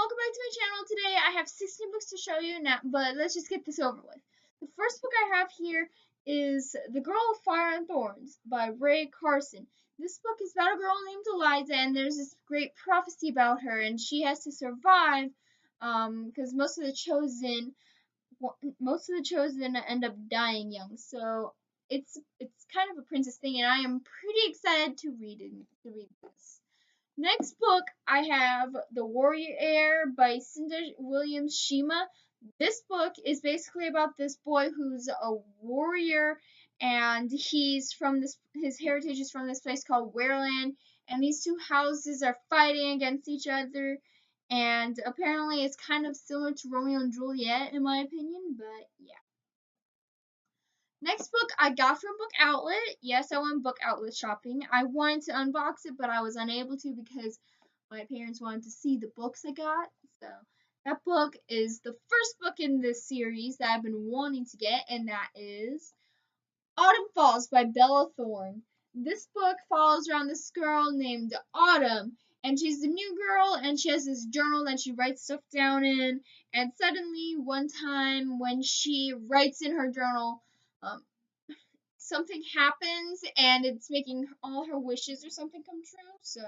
welcome back to my channel. Today I have 16 books to show you now, but let's just get this over with. The first book I have here is The Girl of Fire and Thorns by Rae Carson. This book is about a girl named Eliza, and there's this great prophecy about her, and she has to survive because most of the chosen end up dying young. So it's kind of a princess thing, and I am pretty excited to read this. Next book, I have The Warrior Heir by Cinda Williams Shima. This book is basically about this boy who's a warrior, and his heritage is from this place called Wereland, and these two houses are fighting against each other, and apparently it's kind of similar to Romeo and Juliet in my opinion, but yeah. Next book I got from Book Outlet. Yes, I went book outlet shopping. I wanted to unbox it, but I was unable to because my parents wanted to see the books I got. So that book is the first book in this series that I've been wanting to get, and that is Autumn Falls by Bella Thorne. This book follows around this girl named Autumn, and she's the new girl, and she has this journal that she writes stuff down in. And suddenly, one time when she writes in her journal, um, something happens, and it's making all her wishes or something come true. So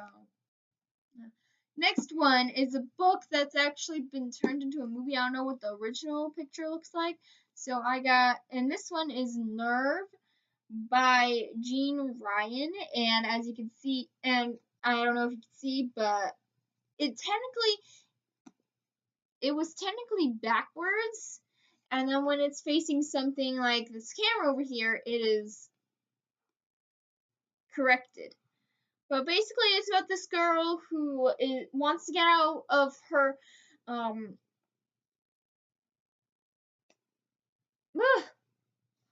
next one is a book that's actually been turned into a movie. I don't know what the original picture looks like. So and this one is Nerve by Jean Ryan. And as you can see, and I don't know if you can see, but it was technically backwards. And then when it's facing something like this camera over here, it is corrected. But basically, it's about this girl who wants to get out of her um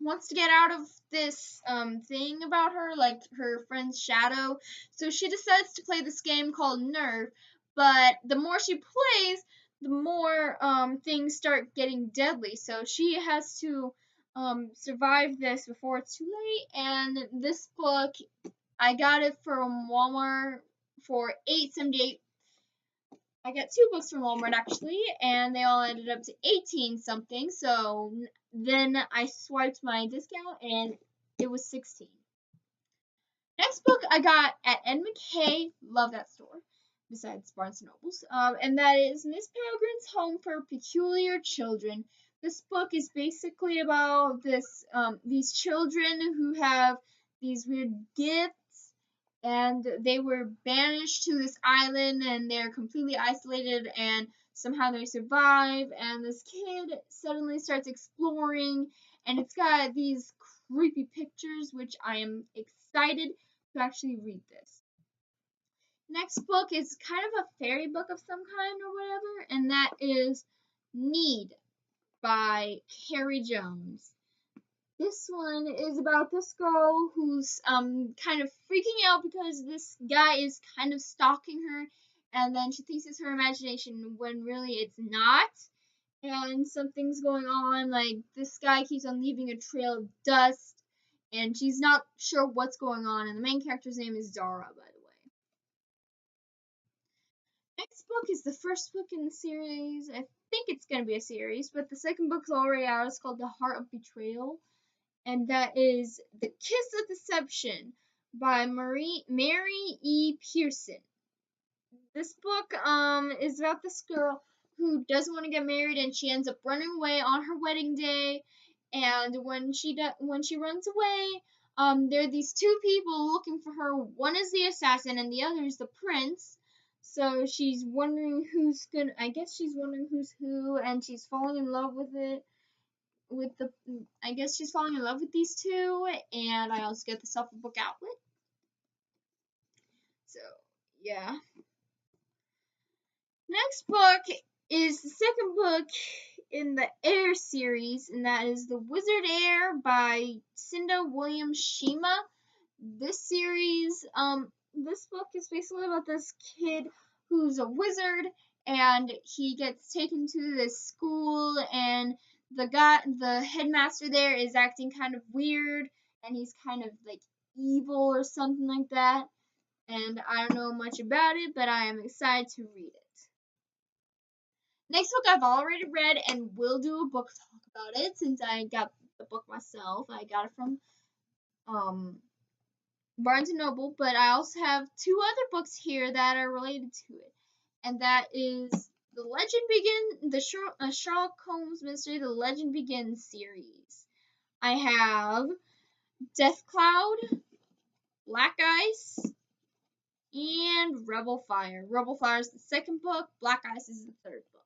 wants to get out of this thing about her, like her friend's shadow. So she decides to play this game called Nerve. But the more she plays, the more things start getting deadly. So she has to survive this before it's too late. And this book, I got it from Walmart for $8.78. I got two books from Walmart actually, and they all ended up to 18 something. So then I swiped my discount and it was 16. Next book I got at Ed McKay, love that store, besides Barnes and Nobles, and that is Miss Peregrine's Home for Peculiar Children. This book is basically about these children who have these weird gifts, and they were banished to this island, and they're completely isolated, and somehow they survive, and this kid suddenly starts exploring, and it's got these creepy pictures, which I am excited to actually read this. Next book is kind of a fairy book of some kind or whatever, and that is Need by Carrie Jones. This one is about this girl who's kind of freaking out because this guy is kind of stalking her, and then she thinks it's her imagination when really it's not. And something's going on, like this guy keeps on leaving a trail of dust, and she's not sure what's going on. And the main character's name is Zara, by the way. Next book is the first book in the series. I think it's gonna be a series, but the second book's already out. It's called The Heart of Betrayal, and that is The Kiss of Deception by Mary E. Pearson. This book is about this girl who doesn't want to get married, and she ends up running away on her wedding day. And when she runs away, there are these two people looking for her. One is the assassin, and the other is the prince. So she's wondering I guess she's wondering who's who, and she's falling in love with it. I guess she's falling in love with these two, and I also get this off of Book Outlet. So yeah. Next book is the second book in the Heir series, and that is The Wizard Heir by Cinda Williams Shima. This book is basically about this kid who's a wizard, and he gets taken to this school, and the headmaster there is acting kind of weird, and he's kind of like evil or something like that. And I don't know much about it, but I am excited to read it. Next book I've already read and will do a book talk about it since I got the book myself. I got it from um Barnes and Noble, but I also have two other books here that are related to it, and that is the Sherlock Holmes Mystery, The Legend Begins series. I have Death Cloud, Black Ice, and Rebel Fire. Rebel Fire is the second book, Black Ice is the third book.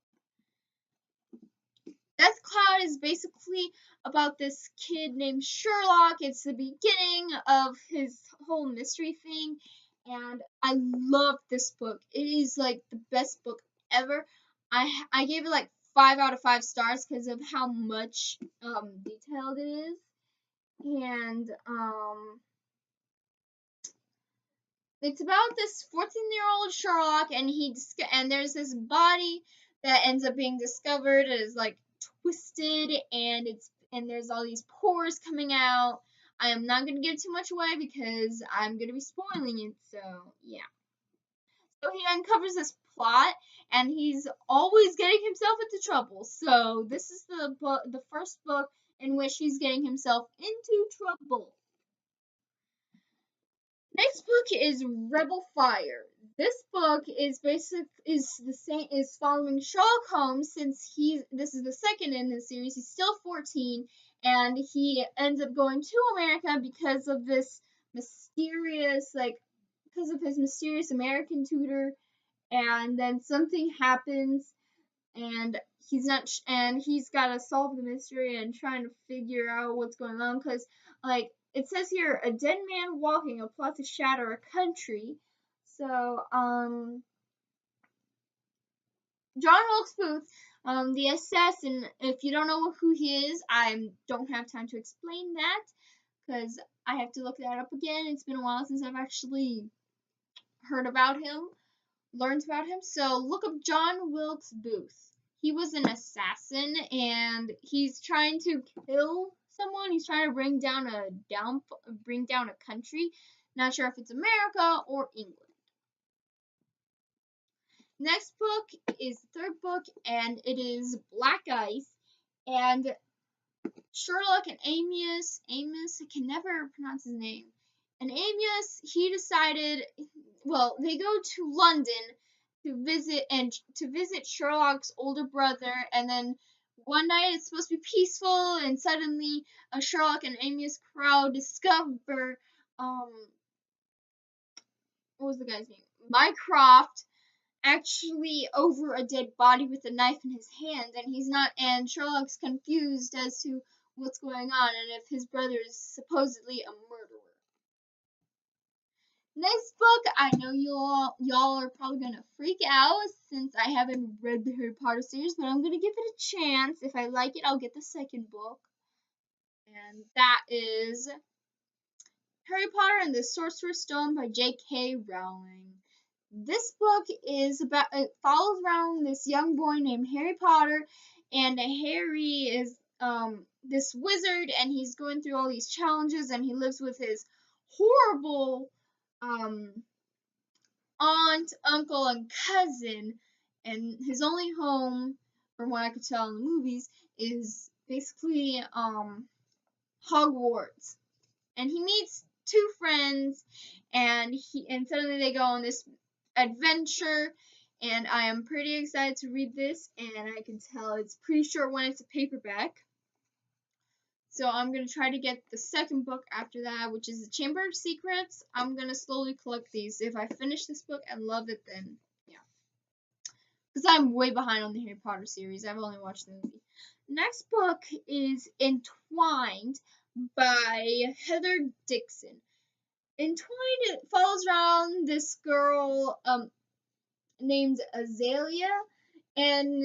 Death Cloud is basically about this kid named Sherlock. It's the beginning of his whole mystery thing, and I love this book. It is like the best book ever. I gave it like 5 out of 5 stars because of how much detailed it is, and it's about this 14-year-old Sherlock, and and there's this body that ends up being discovered. It is like twisted, and there's all these pores coming out. I am not gonna give too much away because I'm gonna be spoiling it. So yeah. So he uncovers this plot, and he's always getting himself into trouble. So this is the first book in which he's getting himself into trouble. Next book is Rebel Fire. This book is following Sherlock Holmes since this is the second in the series. He's still 14 and he ends up going to America because of his mysterious American tutor, and then something happens and he's got to solve the mystery and trying to figure out what's going on because like it says here a dead man walking a plot to shatter a country. So John Wilkes Booth, the assassin, if you don't know who he is, I don't have time to explain that because I have to look that up again. It's been a while since I've actually heard about him, learned about him. So look up John Wilkes Booth. He was an assassin and he's trying to kill someone. He's trying to bring down a country. Not sure if it's America or England. Next book is the third book, and it is Black Ice. And Sherlock and Amos, I can never pronounce his name. And Amos, he decided, well, they go to London to visit Sherlock's older brother, and then one night it's supposed to be peaceful, and suddenly a Sherlock and Amos crowd discover what was the guy's name? Mycroft actually over a dead body with a knife in his hand, and Sherlock's confused as to what's going on and if his brother is supposedly a murderer. Next book, I know y'all are probably gonna freak out since I haven't read the Harry Potter series, but I'm gonna give it a chance. If I like it, I'll get the second book, and that is Harry Potter and the Sorcerer's Stone by J.K. Rowling. This book it follows around this young boy named Harry Potter, and Harry is this wizard, and he's going through all these challenges, and he lives with his horrible aunt, uncle, and cousin, and his only home, from what I could tell in the movies, is basically Hogwarts. And he meets two friends, and suddenly they go on this adventure, and I am pretty excited to read this, and I can tell it's pretty short when it's a paperback. So I'm going to try to get the second book after that, which is The Chamber of Secrets. I'm going to slowly collect these. If I finish this book and love it, then yeah. Because I'm way behind on the Harry Potter series. I've only watched the movie. Next book is Entwined by Heather Dixon. Entwined follows around this girl named Azalea, and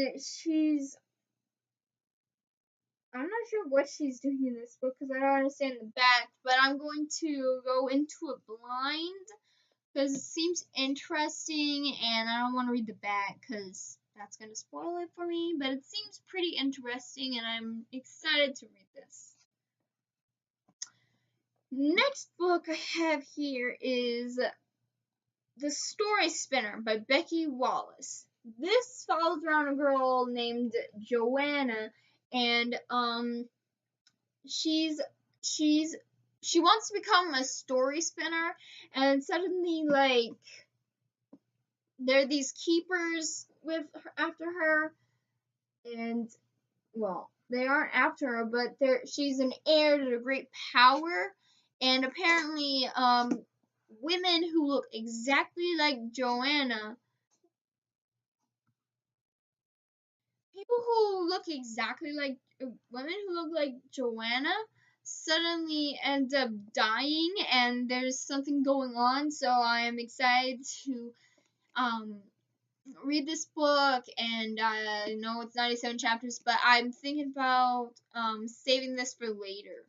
I'm not sure what she's doing in this book because I don't understand the back, but I'm going to go into it blind because it seems interesting, and I don't want to read the back because that's going to spoil it for me, but it seems pretty interesting, and I'm excited to read this. Next book I have here is The Story Spinner by Becky Wallace. this follows around a girl named Joanna, and she's she's she wants to become a story spinner, and suddenly like there are these keepers with her, after her, and well, they aren't after her, but she's an heir to a great power, and apparently women who look exactly like Joanna, people who look exactly like women who look like Joanna suddenly end up dying, and there's something going on, so I am excited to um read this book, and I know it's 97 chapters, but I'm thinking about saving this for later.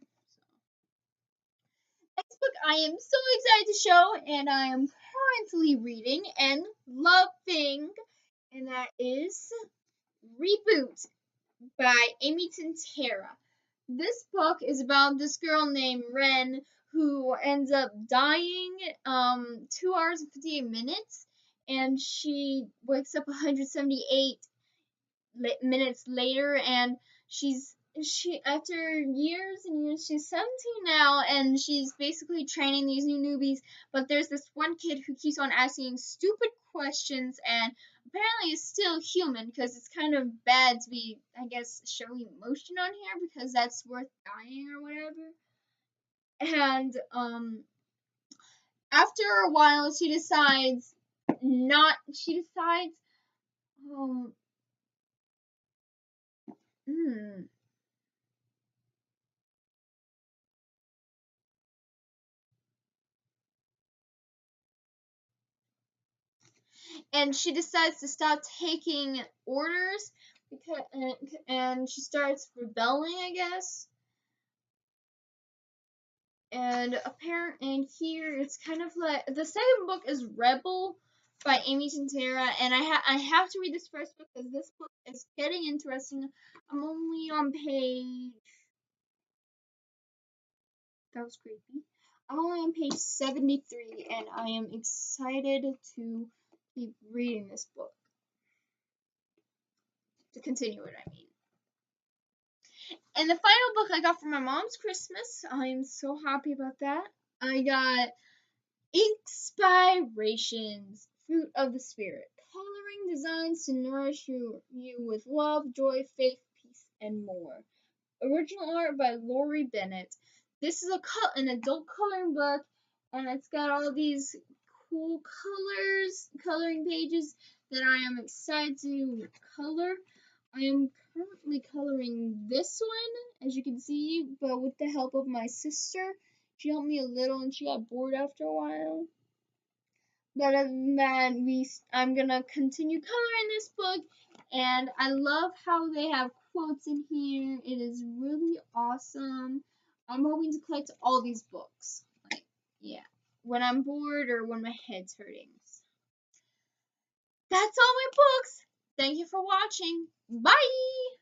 Next book I am so excited to show, and I am currently reading and loving, and that is Reboot by Amy Tintera. This book is about this girl named Ren who ends up dying 2 hours and 58 minutes, and she wakes up 178 minutes later, and she after years and years, she's 17 now, and she's basically training these new newbies, but there's this one kid who keeps on asking stupid questions, and apparently is still human, because it's kind of bad to be, I guess, showing emotion on here because that's worth dying or whatever. And after a while she decides um hmm, and she decides to stop taking orders because and she starts rebelling, I guess. And here it's kind of like the second book is Rebel by Amy Tintera, and I have to read this first book because this book is getting interesting. I'm only on page, that was creepy. I'm only on page 73, and I am excited to keep reading this book, to continue it, I mean. And the final book I got for my mom's Christmas, I'm so happy about that. I got Inkspirations, Fruit of the Spirit. Coloring designs to nourish you with love, joy, faith, peace, and more. Original art by Lori Bennett. This is an adult coloring book, and it's got all these cool coloring pages that I am excited to color. I am currently coloring this one, as you can see, but with the help of my sister. She helped me a little, and she got bored after a while. But other than that, I'm gonna continue coloring this book, and I love how they have quotes in here. It is really awesome. I'm hoping to collect all these books. Like, yeah, when I'm bored or when my head's hurting. That's all my books. Thank you for watching. Bye!